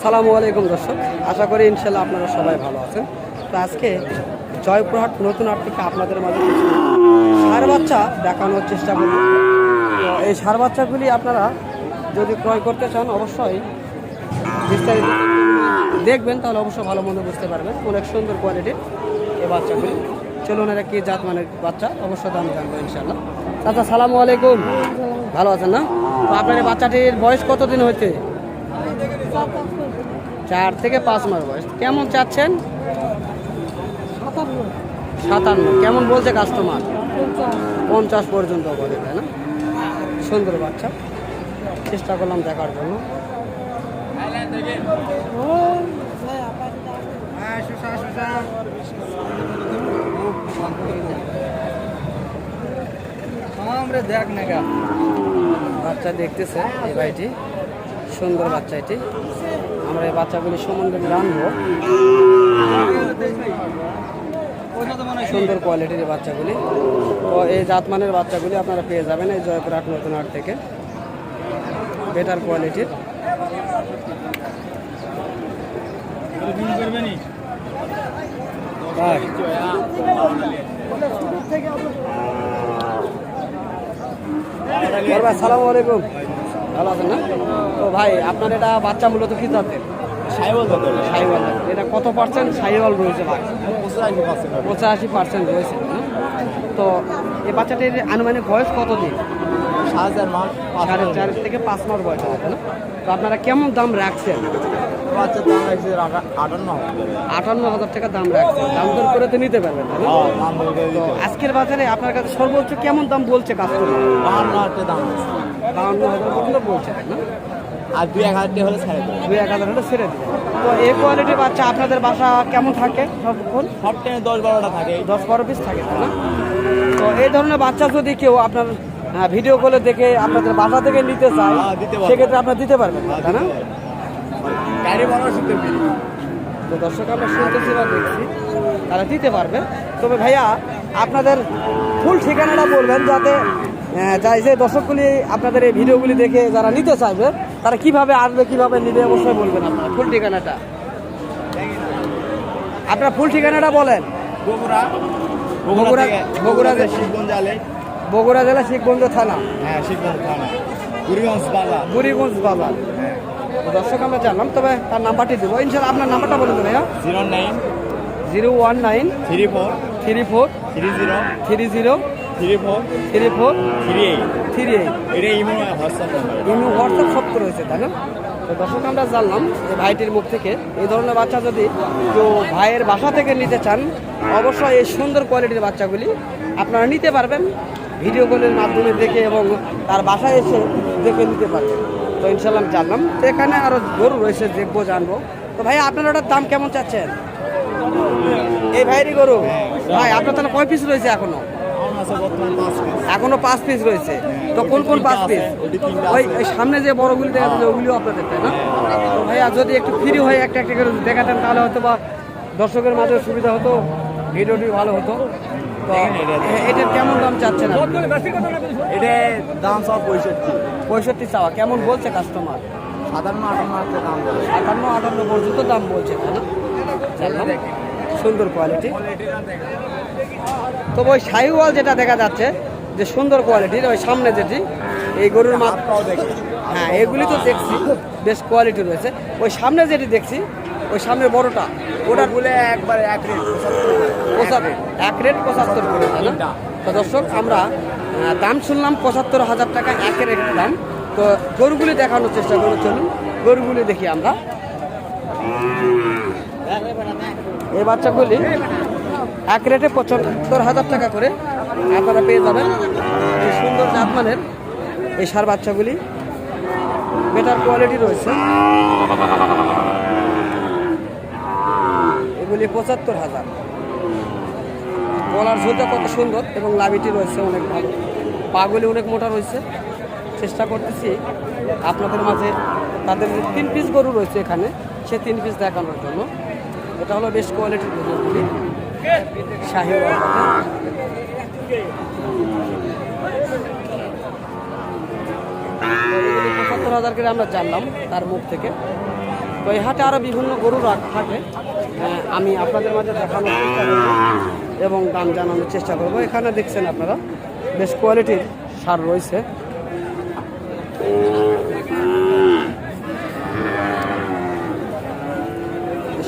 সালামু আলাইকুম দর্শক, আশা করি ইনশাল্লাহ আপনারা সবাই ভালো আছেন। তো আজকে জয়পুরহাট নতুন হাট থেকে আপনাদের মাঝে কিছু ষাঁড় বাচ্চা দেখানোর চেষ্টা করব। তো এই ষাঁড় বাচ্চাগুলি আপনারা যদি ক্রয় করতে চান অবশ্যই বিস্তারিত দেখবেন, তাহলে অবশ্যই ভালো মন্দ বুঝতে পারবেন। অনেক সুন্দর কোয়ালিটির এই বাচ্চাগুলি। চলুন এরা কি জাত মানের বাচ্চা, অবশ্যই দাম জানবো ইনশাল্লাহ। আচ্ছা, সালামু আলাইকুম, ভালো আছেন না? তো আপনার এই বাচ্চাটির বয়স কতদিন হয়েছে? 4 থেকে 5 মাস বয়স। কেমন চাচ্ছেন? 57। কেমন বলছে কাস্টমার? 50 পর্যন্ত বলে, তাই না? সুন্দর বাচ্চা, চেষ্টা করলাম দেখার জন্য। বাচ্চা দেখতেছে এই ভাইটি, সুন্দর বাচ্চা এটি। আমরা এই বাচ্চাগুলি সম্বন্ধে জানবো। সুন্দর কোয়ালিটির এই বাচ্চাগুলি। তো এই জাতমানের বাচ্চাগুলি আপনারা পেয়ে যাবেন এই জয়পুরহাট নতুন হাট থেকে, বেটার কোয়ালিটির। আসসালামু আলাইকুম, ভালো আছেন না? তো ভাই আপনার এটা বাচ্চা মূলত কি জাতের? সাইওয়াল জাতের। সাইওয়াল। এটা কত পার্সেন্ট সাইওয়াল রয়েছে ভাই? 85% রয়েছে না? তো এই বাচ্চাটির আনুমানিক বয়স কতদিন? 4.5 থেকে 5 মাস বয়স আছে না? তো আপনারা কেমন দাম রাখছেন? বাচ্চার দাম রাখছে 58,000 টাকা দাম রাখছেন। দাম দর করে তো নিতে পারবেন না? তো আজকের বাজারে আপনার কাছে সর্বোচ্চ কেমন দাম বলছে কাস্টমার? 52,000 দাম। 52,000 পর্যন্ত বলছে, তাই না? আর 2-1,000 হলে ছেড়ে দেবে। 2-1,000 হলে ছেড়ে দেবে। তো এই কোয়ালিটির বাচ্চা আপনাদের বাসা কেমন থাকে সবক্ষণ? সব ট্রেনে 10-12টা থাকে। 10-12 পিস থাকে, তাই না? তো এই ধরনের বাচ্চা যদি কেউ আপনার ভিডিও কলে দেখে আপনাদের বাসা থেকে নিতে চায়, সেক্ষেত্রে আপনারা দিতে পারবেন, তাই না? গাড়ি ভাড়া শুনতে পেরি। তো দর্শক আমরা শুনতেছি বা দেখছি, তারা দিতে পারবে। তবে ভাইয়া আপনাদের ফুল ঠিকানাটা বলবেন, যাতে যে দর্শকগুলি আপনাদের এই ভিডিওগুলি দেখে যারা নিতে চাইবে তারা কিভাবে আসবে, কিভাবে নিবে, অবশ্যই বলবেন আপনার ফুল ঠিকানাটা। আপনার ফুল ঠিকানাটা বলেন। বগুড়া জেলা শিখগঞ্জ থানা। হ্যাঁ, শিখগঞ্জ থানা, বুড়িগঞ্জ বাজার। দর্শক আমরা জানলাম। তবে তার নাম্বারটি দেবো ইনশাল্লাহ। আপনার নাম্বারটা বলুন তো ভাইয়া। 019 34 34 30 34 38। এটা imo WhatsApp number. Imo WhatsApp সব রয়েছে, তাই না? তো দর্শক আমরা জানলাম যে ভাইটির মুখ থেকে এই ধরনের বাচ্চা যদি কেউ ভাইয়ের বাসা থেকে নিতে চান, অবশ্যই এই সুন্দর কোয়ালিটির বাচ্চাগুলি আপনারা নিতে পারবেন ভিডিও কলের মাধ্যমে দেখে, এবং তার বাসায় এসে দেখে নিতে পারবেন। তো ইনশাল্লাহ জানলাম। তো এখানে আরও গরু রয়েছে, দেখবো, জানবো। তো ভাই আপনার ওটার দাম কেমন চাচ্ছেন? এই ভাইয়েরই গরু। ভাই আপনার তাহলে কয় পিস রয়েছে এখনো? এখনো 5 পিস রয়েছে। তো কোন 5 পিস? ওই সামনে যে বড়গুলি দেখা যাচ্ছে ওগুলিও আপনাদের, তাই না? তো ভাইয়া যদি একটু ফ্রি হয়ে একটা করে দেখাতেন, তাহলে হয়তো বা দর্শকের মাঝে সুবিধা হতো, ভিডিওটি ভালো হতো। তো এটার কেমন দাম চাচ্ছেন? এটার দাম সব 65 চাওয়া। কেমন বলছে কাস্টমার? 57-58 দাম বলে। 57-58 পর্যন্ত দাম বলছে, তাই না? সুন্দর কোয়ালিটি। তবে ওই শাহিওয়াল যেটা দেখা যাচ্ছে যে সুন্দর কোয়ালিটির, ওই সামনে যেটি এই গরুর হ্যাঁ, এগুলি তো দেখছি বেশ কোয়ালিটি রয়েছে। ওই সামনে যেটি দেখছি, ওই সামনের বড়টা, ওটা বলে একবারে এক রেট 75 করে, তাই না? তো দর্শক আমরা দাম শুনলাম 75,000 টাকা একের এক দাম। তো গরুগুলি দেখানোর চেষ্টা করে চলুন, গরুগুলি দেখি আমরা। এই বাচ্চাগুলি এক রেটে 75,000 টাকা করে আপনারা পেয়ে যাবেন। এই সুন্দর জাতমানের এই ষাঁড় বাচ্চাগুলি, বেটার কোয়ালিটি রয়েছে। এগুলি 75,000। গলার ঝোঁটা কত সুন্দর, এবং লাভিটি রয়েছে অনেক ভালো, পাগুলি অনেক মোটা রয়েছে। চেষ্টা করতেছি আপনাদের মাঝে তাদের 3 পিস গরু রয়েছে এখানে, সে 3 পিস দেখানোর জন্য। এটা হলো বেশ কোয়ালিটির গরুগুলি, শাহিওয়াল। 75,000 করে আমরা জানলাম তার মুখ থেকে। তো এই হাটে আরও বিভিন্ন গরু থাকে, আমি আপনাদের মাঝে দেখানোর চেষ্টা করব এবং দাম জানানোর চেষ্টা করব। এখানে দেখছেন আপনারা বেশ কোয়ালিটির সার রয়েছে।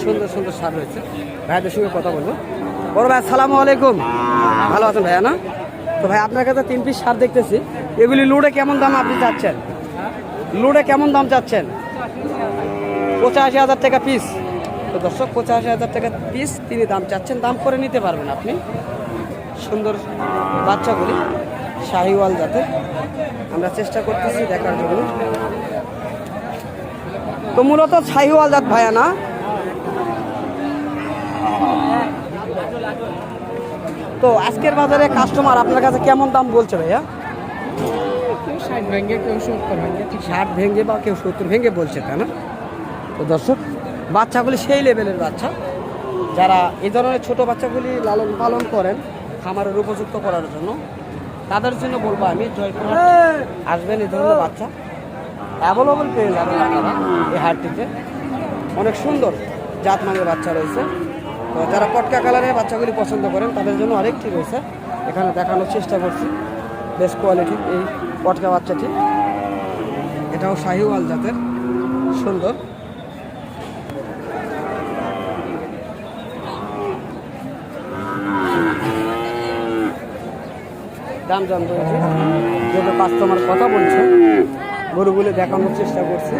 সুন্দর সুন্দর সার রয়েছে। ভাইয়াদের সঙ্গে কথা বলবো। বড় ভাই আসসালামু আলাইকুম, ভালো আছেন ভাইয়া না? তো ভাই আপনার কাছে 3 পিস সার দেখতেছি, এগুলি লুডে কেমন দাম আপনি চাচ্ছেন? লুডে কেমন দাম চাচ্ছেন? 85,000 টাকা পিস। তো দর্শক 85,000 টাকা পিস তিনি দাম চাচ্ছেন, দাম করে নিতে পারবেন আপনি। সুন্দর বাচ্চাগুলি শাহিওয়াল জাতের, আমরা চেষ্টা করতেছি দেখার জন্য। তো মূলত শাহিওয়াল জাত ভাইয়া না? তো আজকের বাজারে কাস্টমার আপনার কাছে কেমন দাম বলছে ভাইয়া? কেউ 60 ভেঙে, কেউ 70 ভেঙে, ঠিক 60 ভেঙে বা কেউ 70 ভেঙে বলছে, তাই না? তো দর্শক বাচ্চাগুলি সেই লেভেলের বাচ্চা, যারা এই ধরনের ছোট বাচ্চাগুলি লালন পালন করেন খামারের উপযুক্ত করার জন্য, তাদের জন্য বলবো আমি জয়পুরহাট আসবেন। এই ধরনের বাচ্চা অ্যাভেলেবল পেয়ে যাবেন আপনারা এই হাটটিতে। অনেক সুন্দর জাতমানের বাচ্চা রয়েছে। তো যারা পটকা কালারের বাচ্চাগুলি পছন্দ করেন তাদের জন্য আরেকটি রয়েছে, এখানে দেখানোর চেষ্টা করছি। বেশ কোয়ালিটি এই পটকা বাচ্চাটি, এটাও শাহিওয়াল জাতের, সুন্দর। দাম জানতে হয়েছে, যেহেতু কাস্টমার কথা বলছে গরুগুলি দেখানোর চেষ্টা করছি,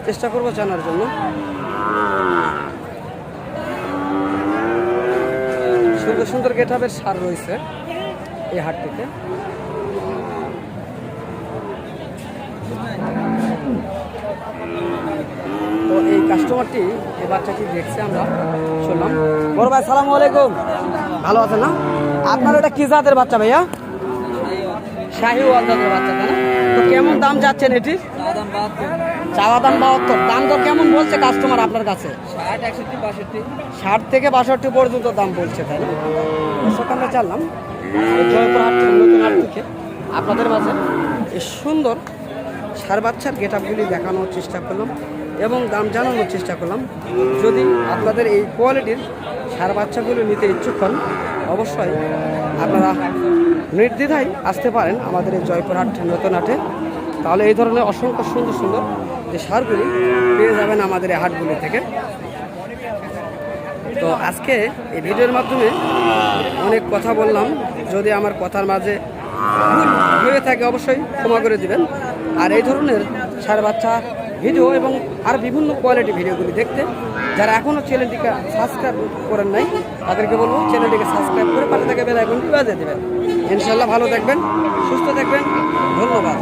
চেষ্টা করবো জানার জন্য। সুন্দর সুন্দর গেটআপের সার রয়েছে এই হাটটিতে। তো এই কাস্টমারটি এই বাচ্চাটি দেখছে, আমরা শুনলাম। বড় ভাই আসসালামু আলাইকুম, ভালো আছেন না? আপনার এটা কি জাতের বাচ্চা ভাইয়া? শাহিওয়াল জাতের বাচ্চা, তাই না? তো কেমন দাম যাচ্ছেন এটি? চাওয়া দাম 72। দাম তো কেমন বলছে কাস্টমার আপনার কাছে? 60 থেকে 62 পর্যন্ত দাম বলছে, তাই না? দর্শক আমরা জানলাম জয়পুরহাট থেকে, নতুন হাট থেকে আপনাদের মাঝে এই সুন্দর সার বাচ্চার গেটআপগুলি দেখানোর চেষ্টা করলাম এবং দাম জানানোর চেষ্টা করলাম। যদি আপনাদের এই কোয়ালিটির সার বাচ্চাগুলো নিতে ইচ্ছুক হন, অবশ্যই আপনারা নির্দ্বিধায় আসতে পারেন আমাদের এই জয়পুরহাট নতুন হাটে। তাহলে এই ধরনের অসংখ্য সুন্দর সুন্দর যে সারগুলি পেয়ে যাবেন আমাদের এই হাটগুলি থেকে। তো আজকে এই ভিডিওর মাধ্যমে অনেক কথা বললাম, যদি আমার কথার মাঝে ভুল হয়ে থাকে অবশ্যই ক্ষমা করে দিবেন। আর এই ধরনের সার বাচ্চা ভিডিও এবং আর বিভিন্ন কোয়ালিটি ভিডিওগুলি দেখতে যারা এখনও চ্যানেলটিকে সাবস্ক্রাইব করেন নাই, তাদেরকে বলবো চ্যানেলটিকে সাবস্ক্রাইব করে পাশে থেকে বেল আইকনটি বাজিয়ে দেবেন। ইনশাল্লাহ ভালো থাকবেন, সুস্থ থাকবেন, ধন্যবাদ।